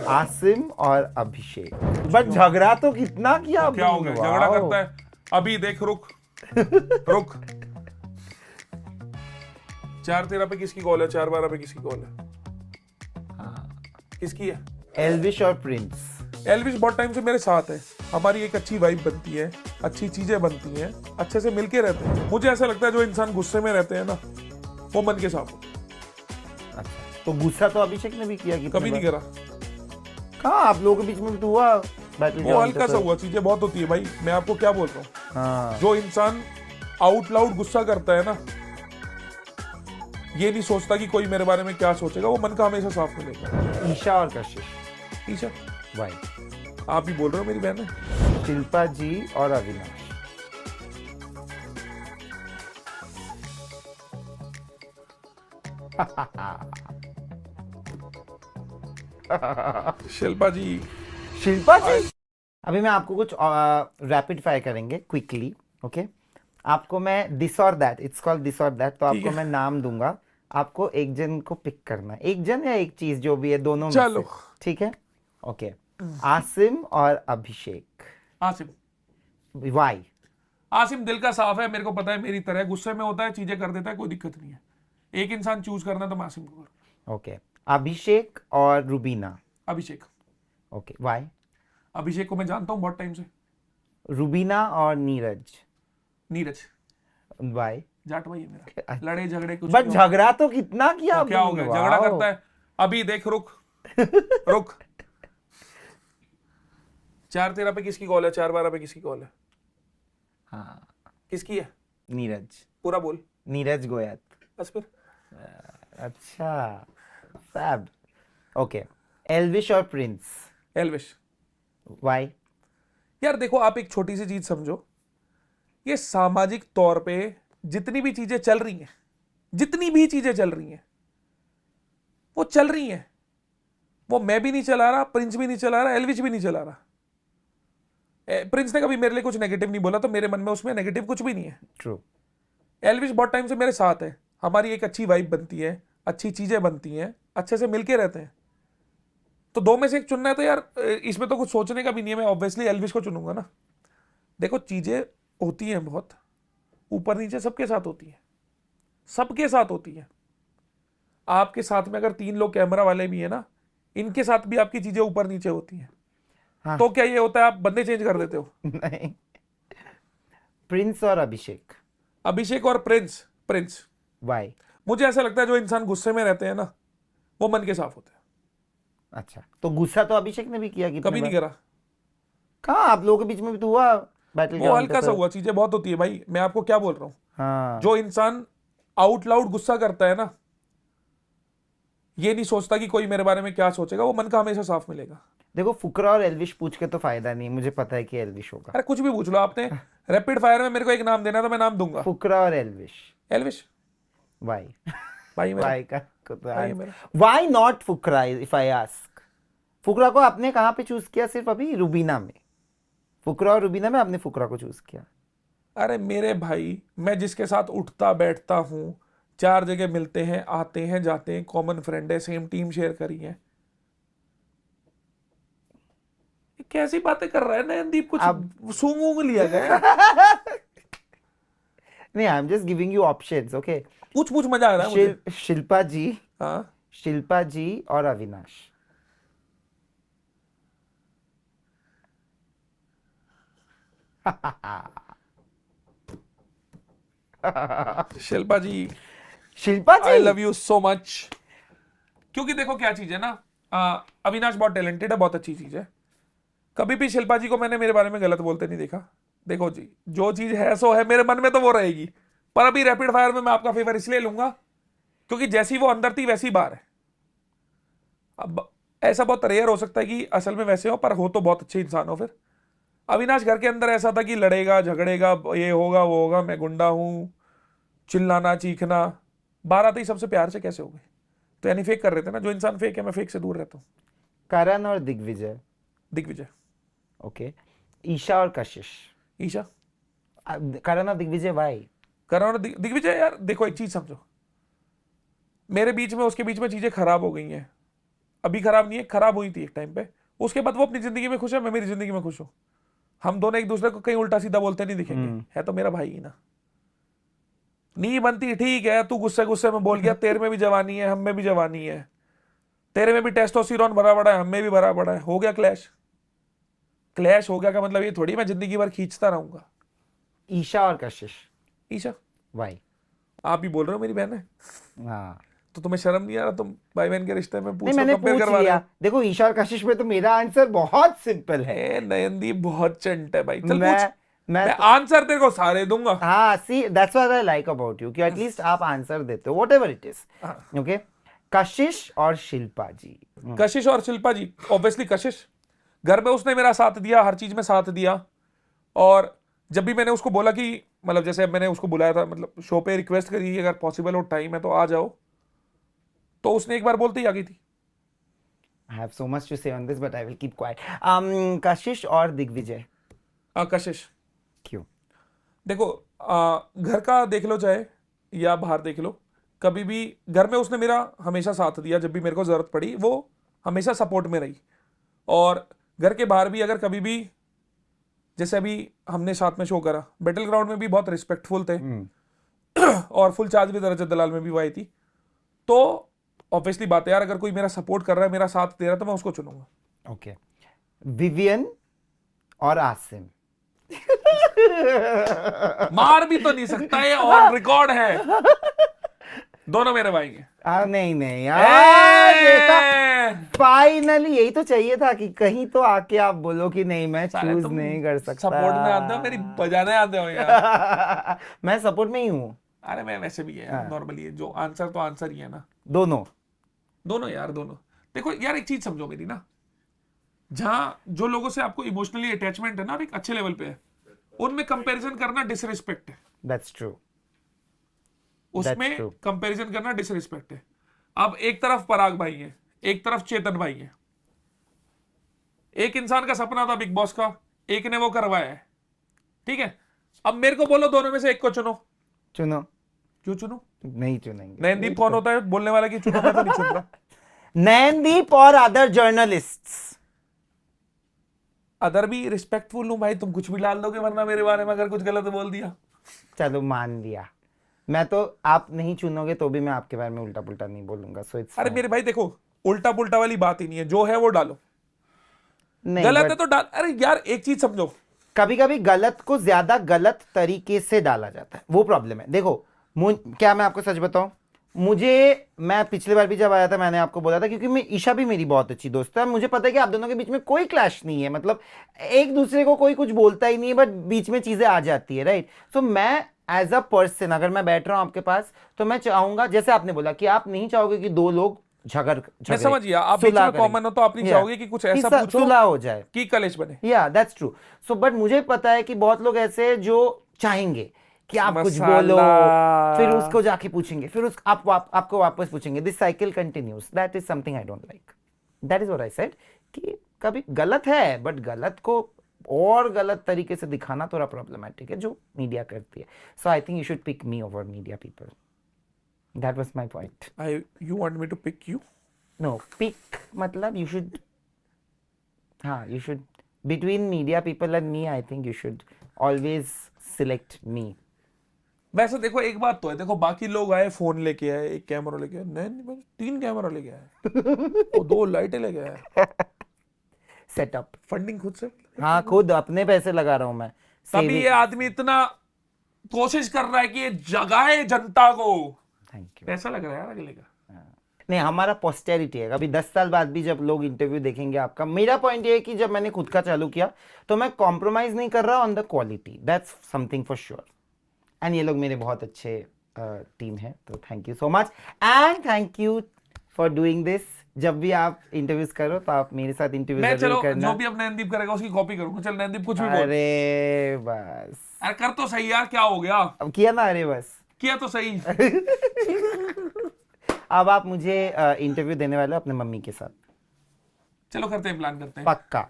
आसिम और अभिषेक। बट झगड़ा तो कितना किया क्या हो गया, झगड़ा करता है अभी देख, रुक रुक। 4-13 पे किसकी कॉल है, 4-12 पे किसकी कॉल है? किसकी है? एल्विश और प्रिंस। एल्विश बहुत टाइम से मेरे साथ है, हमारी एक अच्छी वाइब बनती है, अच्छी चीजें बनती हैं, अच्छे से मिलके रहते हैं। मुझे ऐसा लगता है जो इंसान गुस्से में रहते हैं ना, वो मन के साफ होते हैं। अच्छा, तो गुस्सा तो अभिषेक ने भी किया कि कभी नहीं करा। कहाँ आप लोगों के बीच में भी तो हुआ बैटल? वो हल्का सा हुआ, चीजें बहुत होती है भाई, मैं आपको क्या बोल रहा हूँ। हाँ। जो इंसान आउट लाउड गुस्सा करता है ना, ये नहीं सोचता कि कोई मेरे बारे में क्या सोचेगा, वो मन का हमेशा साफ मिलेगा। ईशा और कशिश। ईशा भाई आप ही बोल रहे हो, मेरी बहन है। शिल्पा जी और अविनाश। शिल्पा जी। शिल्पा जी, अभी मैं आपको कुछ रैपिड फायर करेंगे क्विकली, ओके? आपको मैं दिस और दैट, इट्स कॉल्ड दिस और दैट, तो आपको मैं नाम दूंगा, आपको एक जन को पिक करना है, एक जन या एक चीज, जो भी है, दोनों में चलो से, ठीक है? ओके। आसिम और अभिषेक। आसिम। वाई? आसिम दिल का साफ है, मेरे को पता है, मेरी तरह गुस्से में होता है, चीजें कर देता है, कोई दिक्कत नहीं है। एक इंसान चूज करना तो मैं आसिम को करूं। ओके। अभिषेक और रुबीना। अभिषेक। Okay, why? अभिषेक को मैं जानता हूँ बहुत टाइम से। रुबीना और नीरज। नीरज। वाई? जाट भाई है मेरा, लड़े झगड़े कुछ बट नहीं होता। झगड़ा तो कितना किया क्या हो गया, झगड़ा करता है अभी देख, रुक रुक। 4-13 पे किसकी कॉल है, 4-12 पे किसकी कॉल है? हाँ, किसकी है? नीरज। पूरा बोल। नीरज गोयत। बस फिर। अच्छा, फैब। ओके। एल्विश और प्रिंस। एल्विश। वाई? यार देखो, आप एक छोटी सी चीज समझो, ये सामाजिक तौर पे जितनी भी चीजें चल रही हैं, जितनी भी चीजें चल रही हैं, वो चल रही हैं। वो मैं भी नहीं चला रहा, प्रिंस भी नहीं चला रहा, एल्विश भी नहीं चला रहा। प्रिंस ने कभी मेरे लिए कुछ नेगेटिव नहीं बोला, तो मेरे मन में उसमें नेगेटिव कुछ भी नहीं है। ट्रू। एल्विश बहुत टाइम से मेरे साथ है, हमारी एक अच्छी वाइब बनती है, अच्छी चीजें बनती हैं, अच्छे से मिलके रहते हैं। तो दो में से एक चुनना है तो यार इसमें तो कुछ सोचने का भी नहीं है, मैं ऑब्वियसली एल्विश को चुनूंगा ना। देखो, चीजें होती हैं बहुत ऊपर नीचे, सबके साथ होती है, सबके साथ होती है। आपके साथ में अगर 3 लोग कैमरा वाले भी है ना, इनके साथ भी आपकी चीजें ऊपर नीचे होती हैं। हाँ। तो क्या ये होता है आप बंदे चेंज कर देते हो? नहीं। प्रिंस और अभिषेक। अभिषेक और प्रिंस। प्रिंस। वाई? मुझे ऐसा लगता है जो इंसान गुस्से में रहते हैं ना, वो मन के साफ होते हैं। अच्छा, तो गुस्सा तो अभिषेक ने भी किया कि कभी नहीं करा। कहाँ आप लोगों के बीच में भी तो हुआ बैटल? वो हल्का सा हुआ, चीजें बहुत होती है भाई, मैं आपको क्या बोल रहा हूँ। हाँ। जो इंसान आउट लाउड गुस्सा करता है ना, ये नहीं सोचता कि कोई मेरे बारे में क्या सोचेगा, वो मन का हमेशा साफ मिलेगा। देखो, फुकरा और एल्विश पूछ के तो फायदा नहीं, मुझे पता है कि एल्विश होगा। अरे कुछ भी पूछ लो, आपने रैपिड फायर में मेरे को एक नाम देना तो मैं नाम दूंगा। फुकरा और एल्विश। एल्विश। वाई? भाई मेरा। वाई का भाई मेरा। Why not Fukra if I ask? Fukra को आपने कहाँ पे चूज किया? सिर्फ अभी रुबीना में? फुकरा और रुबीना में आपने फुकरा को चूज किया? अरे मेरे भाई, मैं जिसके साथ उठता बैठता हूँ, 4 जगह मिलते हैं, आते हैं जाते हैं, कॉमन फ्रेंड है, सेम टीम शेयर करी है। कैसी बातें कर रहा है नयनदीप, कुछ सूंघ ऊंघ लिया गया? नहीं, I am just giving you options, okay? पूछ पूछ, मजा आ रहा है मुझे। शिल्पा जी। हाँ। शिल्पा जी और Avinash. Shilpa ji. Shilpa ji, I love you so much. क्योंकि देखो क्या चीज है ना, अविनाश बहुत टैलेंटेड है, बहुत अच्छी चीज है। कभी भी शिल्पा जी को मैंने मेरे बारे में गलत बोलते नहीं देखा। देखो जी, जो चीज है सो है, मेरे मन में तो वो रहेगी। पर अभी रैपिड फायर में मैं आपका फेवर इसलिए लूंगा क्योंकि जैसी वो अंदर थी वैसी बाहर है। अब ऐसा बहुत रेयर हो सकता है कि असल में वैसे हो, पर हो तो बहुत अच्छे इंसान हो। फिर अविनाश घर के अंदर ऐसा था कि लड़ेगा झगड़ेगा, ये होगा वो होगा, मैं गुंडा हूं, चिल्लाना चीखना। बाहर आते ही सबसे प्यार से कैसे हो गए? तो यानी फेक कर रहे थे ना। जो इंसान फेक है, मैं फेक से दूर रहता हूँ। करण और दिग्विजय। दिग्विजय। ओके। ईशा और कशिश। ईशा। करण और दिग्विजय। वाई? करण और दिग्विजय। यार देखो, एक चीज समझो, मेरे बीच में उसके बीच में चीजें खराब हो गई हैं। अभी खराब नहीं है, खराब हुई थी एक टाइम पे। उसके बाद वो अपनी जिंदगी में खुश है, मैं मेरी जिंदगी में खुश हूं। हम दोनों एक दूसरे को कहीं उल्टा सीधा बोलते नहीं दिखेंगे। है तो मेरा भाई ही ना। नहीं बनती ठीक है, तू गुस्से गुस्से में बोल गया, तेरे में भी जवानी है, हम में भी जवानी है, तेरे में भी टेस्टोस्टेरोन भरा पड़ा है, हम में भी भरा पड़ा है, हो गया क्लैश। क्लैश हो गया का मतलब ये थोड़ी मैं जिंदगी भर खींचता रहूंगा। ईशा और कशिश, ईशा, वाई? आप ही बोल रहे हो मेरी बहन है, हाँ, तो तुम्हें शर्म नहीं आ रहा? तुम भाई बहन के रिश्ते में नहीं पूछ मैंने कंपेयर पूछ करवा रहे लिया। हो। देखो ईशा और कशिश में तो मेरा आंसर बहुत सिंपल है। ए नयनदीप बहुत चंट है भाई, चल मैं पूछ। मैं मैं तो, आंसर तेरे को सारे दूंगा। हाँ, see that's what I like about you कि एटलीस्ट आप आंसर देते हो व्हाटएवर इट इज। ओके, कशिश और शिल्पा जी। कशिश और शिल्पा जी, ऑब्वियसली कशिश। घर में उसने मेरा साथ दिया, हर चीज में साथ दिया। और जब भी मैंने उसको बोला कि मतलब जैसे मैंने उसको बुलाया था, मतलब शो पे रिक्वेस्ट करी कि अगर पॉसिबल हो, टाइम है तो आ जाओ, तो उसने एक बार बोलते ही आ गई थी। I have so much to say on this, but I will keep quiet. कशिश और दिग्विजय, कशिश। क्यों? देखो घर का देख लो चाहे या बाहर देख लो, कभी भी घर में उसने मेरा हमेशा साथ दिया। जब भी मेरे को जरूरत पड़ी वो हमेशा सपोर्ट में रही। और घर के बाहर भी अगर कभी भी, जैसे अभी हमने साथ में शो करा, बैटल ग्राउंड में भी बहुत रिस्पेक्टफुल थे। और फुल चार्ज भी रजत दलाल में भी वो आई थी। तो ऑब्वियसली बात है यार, अगर कोई मेरा सपोर्ट कर रहा है, मेरा साथ दे रहा है, तो मैं उसको चुनूंगा। ओके, विवियन और आसिम। मार भी तो नहीं सकता, ये ऑन रिकॉर्ड है। दोनों मेरे भाई हैं। नहीं नहीं यार, देखा, फाइनली यही तो चाहिए था कि कहीं तो आके आप बोलो कि नहीं मैं साले चूज तुम नहीं कर सकता। सपोर्ट में आते हो, मेरी बजाने आते हो यार। मैं सपोर्ट में ही हूँ। अरे मैं वैसे भी है नॉर्मली, जो आंसर तो आंसर ही है ना। दोनों दोनों यार, दोनों। देखो यार, एक चीज समझो मेरी ना, जहां जो लोगों से आपको इमोशनली अटैचमेंट है ना, और एक अच्छे लेवल पे है, उनमें कंपैरिजन करना डिसरिस्पेक्ट है। That's true. उसमें true. कंपैरिजन करना डिसरिस्पेक्ट है। अब एक तरफ पराग भाई है, एक तरफ चेतन भाई है। एक इंसान का सपना था बिग बॉस का, एक ने वो करवाया है, ठीक है। अब मेरे को बोलो दोनों में से एक को चुनो। चुनो। क्यों चुनो? नहीं चुनेंगे। नयनदीप कौन होता है बोलने वाला कि चुनो? मैं तो नहीं चुन रहा। नयनदीप और अदर जर्नलिस्ट्स। अदर भी रिस्पेक्टफुल हूं भाई, तुम कुछ भी डाल दोगे वरना मेरे बारे में अगर कुछ गलत बोल दिया। चलो मान लिया, मैं तो, आप नहीं चुनोगे तो भी मैं आपके बारे में उल्टा पुल्टा नहीं बोलूंगा, सो इट्स अरे मेरे भाई देखो, उल्टा पुल्टा वाली बात ही नहीं है, जो है वो डालो। नहीं, गलत है तो डाल। अरे यार एक चीज समझो, कभी कभी गलत को ज्यादा गलत तरीके से डाला जाता है, वो प्रॉब्लम है। देखो क्या मैं आपको सच बताऊं, मैं पिछली बार भी जब आया था मैंने आपको बोला था, क्योंकि मैं, ईशा भी मेरी बहुत अच्छी दोस्त है, मुझे पता है कि आप दोनों के बीच में कोई क्लैश नहीं है, मतलब एक दूसरे को कोई कुछ बोलता ही नहीं है, बट बीच में चीजें आ जाती है, राइट? सो मैं एज अ पर्सन अगर मैं बैठ रहा हूं आपके पास, तो मैं चाहूंगा, जैसे आपने बोला कि आप नहीं चाहोगे कि दो लोग मैं समझ गया, आप बीच में कॉमन हो तो आप नहीं चाहोगे कि कुछ ऐसा पूछो सुलह हो जाए कि कलेश बने। या दैट्स ट्रू। सो बट मुझे पता है कि बहुत लोग ऐसे हैं जो चाहेंगे कि आप कुछ बोलो, फिर उसको जाके पूछेंगे, फिर आपको वापस पूछेंगे, this cycle continues. That is something I don't like. That is what I said कि कभी गलत है, बट गलत को और गलत तरीके से दिखाना थोड़ा प्रॉब्लमैटिक है, जो मीडिया करती है। So I think you should pick me over media people. That was my point. You want me to pick you? No, pick मतलब यू शुड, हाँ, you should, between media people and me, I think you should always select me. वैसे देखो एक बात तो है, देखो बाकी लोग आए फोन लेके आए, एक कैमरा लेके आए, नहीं 3 कैमरा लेके आए और 2 लाइटें लेके आए। सेटअप फंडिंग खुद से, हाँ, खुद अपने पैसे लगा रहा हूं मैं। तभी ये आदमी इतना कोशिश कर रहा है कि ये जगाए जनता को। Thank you. पैसा लग रहा है यार अगले का। नहीं, हमारा पोस्टेरिटी है, अभी 10 साल बाद भी जब लोग इंटरव्यू देखेंगे आपका, मेरा पॉइंट ये है कि जब मैंने खुद का चालू किया तो मैं कॉम्प्रोमाइज नहीं कर रहा on the quality, that's something for sure. And ये लोग मेरे बहुत अच्छे टीम है, तो thank you so much and thank you for doing this. जब भी आप इंटरव्यूज करो तो आप मेरे साथ इंटरव्यू मैं जरूर चलो करना। जो भी अब नयनदीप करेगा उसकी कॉपी करूंगा। चल नयनदीप कुछ भी बोल। अरे बस, अरे कर तो सही यार, क्या हो गया? अब किया ना, अरे बस किया तो सही। अब आप मुझे इंटरव्यू देने वाले हो अपने मम्मी के साथ। चलो करते हैं, प्लान करते हैं। पक्का।